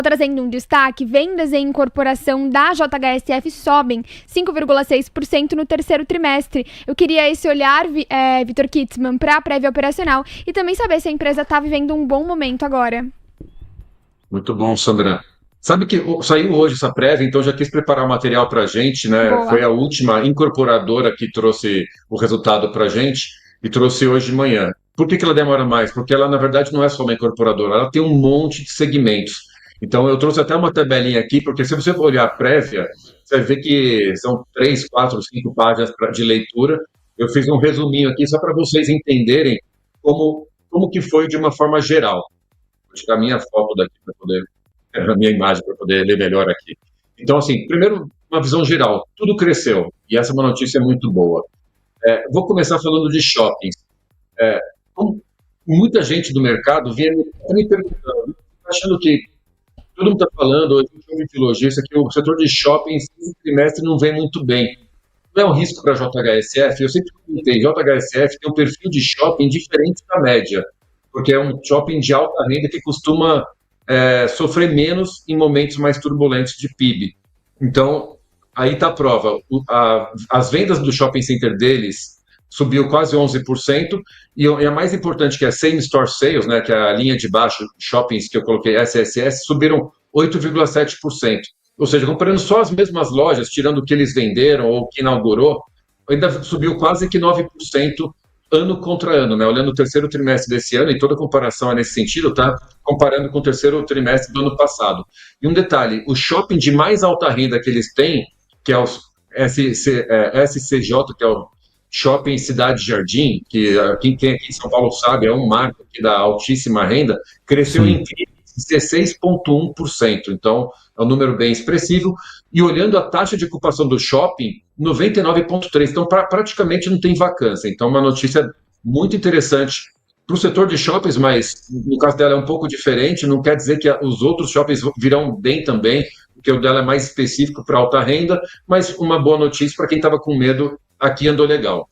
Trazendo um destaque, vendas em incorporação da JHSF sobem 5,6% no terceiro trimestre. Eu queria esse olhar, Vitor Kitzmann, para a prévia operacional e também saber se a empresa está vivendo um bom momento agora. Muito bom, Sandra. Sabe que saiu hoje essa prévia, então já quis preparar o material para a gente, né? Boa. Foi a última incorporadora que trouxe o resultado para a gente e trouxe hoje de manhã. Por que ela demora mais? Porque ela, na verdade, não é só uma incorporadora, ela tem um monte de segmentos. Então, eu trouxe até uma tabelinha aqui, porque se você olhar a prévia, você vai ver que são 3, 4, 5 páginas de leitura. Eu fiz um resuminho aqui só para vocês entenderem como que foi de uma forma geral. Vou tirar a minha foto daqui para poder, a minha imagem para poder ler melhor aqui. Então, assim, primeiro, uma visão geral. Tudo cresceu, e essa é uma notícia muito boa. Vou começar falando de shoppings. Muita gente do mercado vinha me perguntando, achando que todo mundo está falando, hoje de logística, que o setor de shoppings esse trimestre não vem muito bem. Não é um risco para a JHSF? Eu sempre comentei, JHSF tem um perfil de shopping diferente da média, porque é um shopping de alta renda que costuma sofrer menos em momentos mais turbulentos de PIB. Então, aí está a prova. As vendas do shopping center deles subiu quase 11%, e a mais importante, que é a Same Store Sales, né, que é a linha de baixo, shoppings que eu coloquei, SSS, subiram 8,7%. Ou seja, comparando só as mesmas lojas, tirando o que eles venderam ou o que inaugurou, ainda subiu quase que 9% ano contra ano, né? Olhando o terceiro trimestre desse ano, e toda comparação é nesse sentido, tá? Comparando com o terceiro trimestre do ano passado. E um detalhe, o shopping de mais alta renda que eles têm, que é o SCJ, que é o Shopping Cidade Jardim, que quem tem aqui em São Paulo sabe, é um marco aqui da altíssima renda, cresceu em 16,1%. Então, é um número bem expressivo. E olhando a taxa de ocupação do shopping, 99,3%. Então, praticamente não tem vacância. Então, uma notícia muito interessante para o setor de shoppings, mas no caso dela é um pouco diferente. Não quer dizer que os outros shoppings virão bem também, porque o dela é mais específico para alta renda, mas uma boa notícia para quem estava com medo, aqui andou legal.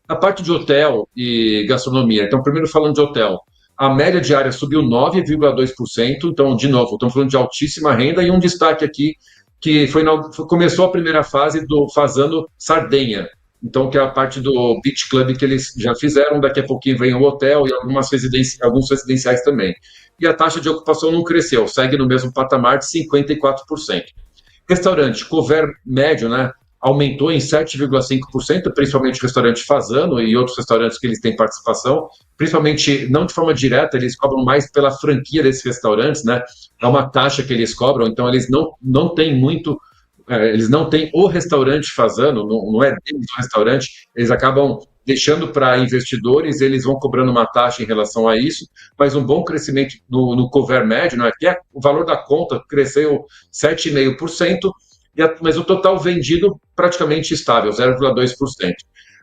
A parte de hotel e gastronomia, então primeiro falando de hotel, a média diária subiu 9,2%, então de novo, estamos falando de altíssima renda, e um destaque aqui, que começou a primeira fase do Fazano Sardenha, então que é a parte do Beach Club que eles já fizeram, daqui a pouquinho vem o hotel e alguns residenciais também. E a taxa de ocupação não cresceu, segue no mesmo patamar de 54%. Restaurante, couvert médio, né, aumentou em 7,5%, principalmente o restaurante Fazano e outros restaurantes que eles têm participação, principalmente, não de forma direta, eles cobram mais pela franquia desses restaurantes, né? É uma taxa que eles cobram, então eles não têm muito, eles não têm o restaurante Fazano, não é deles o restaurante, eles acabam deixando para investidores, eles vão cobrando uma taxa em relação a isso, mas um bom crescimento no couvert médio, né? Que o valor da conta cresceu 7,5%, mas o total vendido praticamente estável, 0,2%.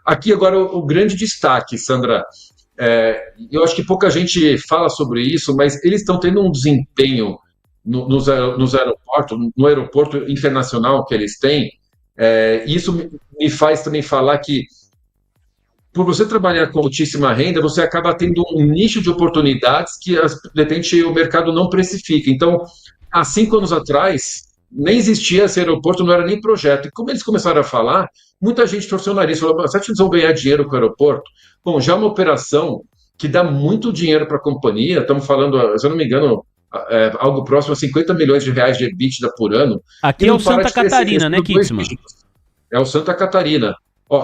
Aqui agora o grande destaque, Sandra, eu acho que pouca gente fala sobre isso, mas eles estão tendo um desempenho nos aeroportos, no aeroporto internacional que eles têm, isso me faz também falar que, por você trabalhar com altíssima renda, você acaba tendo um nicho de oportunidades que, de repente, o mercado não precifica. Então, há 5 anos atrás, nem existia esse aeroporto, não era nem projeto. E como eles começaram a falar, muita gente torceu o nariz, falou, você acha que eles vão ganhar dinheiro com o aeroporto? Bom, já é uma operação que dá muito dinheiro para a companhia, estamos falando, se eu não me engano, algo próximo a 50 milhões de reais de EBITDA por ano. Aqui é o Santa Catarina, né, Kitzmann? É o Santa Catarina.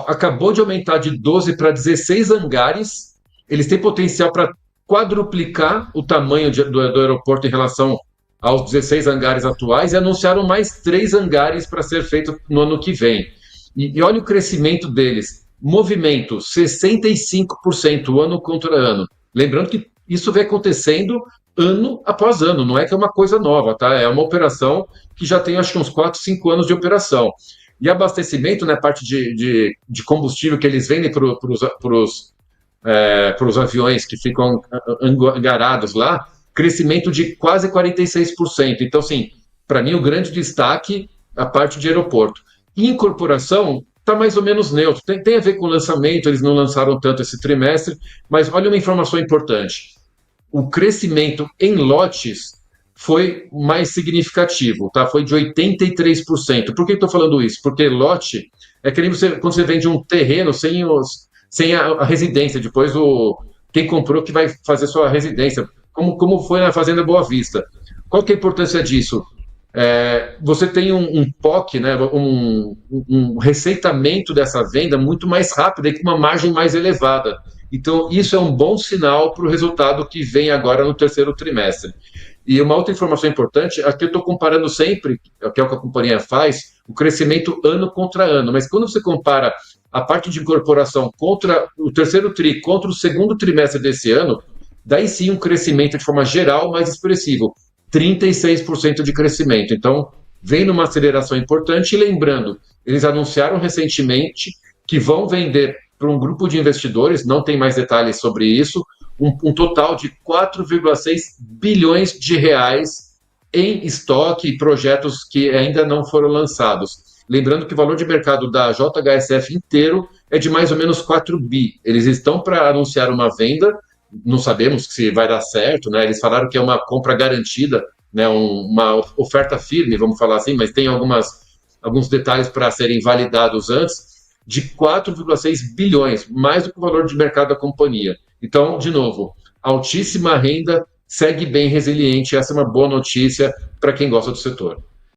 Acabou de aumentar de 12 para 16 hangares, eles têm potencial para quadruplicar o tamanho do aeroporto em relação aos 16 hangares atuais, e anunciaram mais 3 hangares para ser feito no ano que vem. E olha o crescimento deles, movimento 65% ano contra ano. Lembrando que isso vem acontecendo ano após ano, não é que é uma coisa nova, tá? É uma operação que já tem acho que uns 4, 5 anos de operação. E abastecimento, né, parte de combustível que eles vendem para os aviões que ficam angarados lá, crescimento de quase 46%. Então, assim, para mim, o grande destaque, a parte de aeroporto. E incorporação está mais ou menos neutro. Tem a ver com o lançamento, eles não lançaram tanto esse trimestre, mas olha uma informação importante. O crescimento em lotes foi mais significativo, tá? Foi de 83%. Por que estou falando isso? Porque lote é que nem quando você vende um terreno sem a residência, depois quem comprou que vai fazer sua residência, como foi na Fazenda Boa Vista. Qual que é a importância disso? Você tem um POC, né, um receitamento dessa venda muito mais rápido e com uma margem mais elevada. Então, isso é um bom sinal para o resultado que vem agora no terceiro trimestre. E uma outra informação importante, aqui eu estou comparando sempre, que é o que a companhia faz, o crescimento ano contra ano. Mas quando você compara a parte de incorporação contra o terceiro TRI, contra o segundo trimestre desse ano, daí sim um crescimento de forma geral mais expressivo. 36% de crescimento. Então, vem numa aceleração importante. E lembrando, eles anunciaram recentemente que vão vender para um grupo de investidores, não tem mais detalhes sobre isso, um total de 4,6 bilhões de reais em estoque e projetos que ainda não foram lançados. Lembrando que o valor de mercado da JHSF inteiro é de mais ou menos 4 bi. Eles estão para anunciar uma venda, não sabemos se vai dar certo, né? Eles falaram que é uma compra garantida, né? Uma oferta firme, vamos falar assim, mas tem alguns detalhes para serem validados antes, de 4,6 bilhões, mais do que o valor de mercado da companhia. Então, de novo, altíssima renda, segue bem resiliente, essa é uma boa notícia para quem gosta do setor.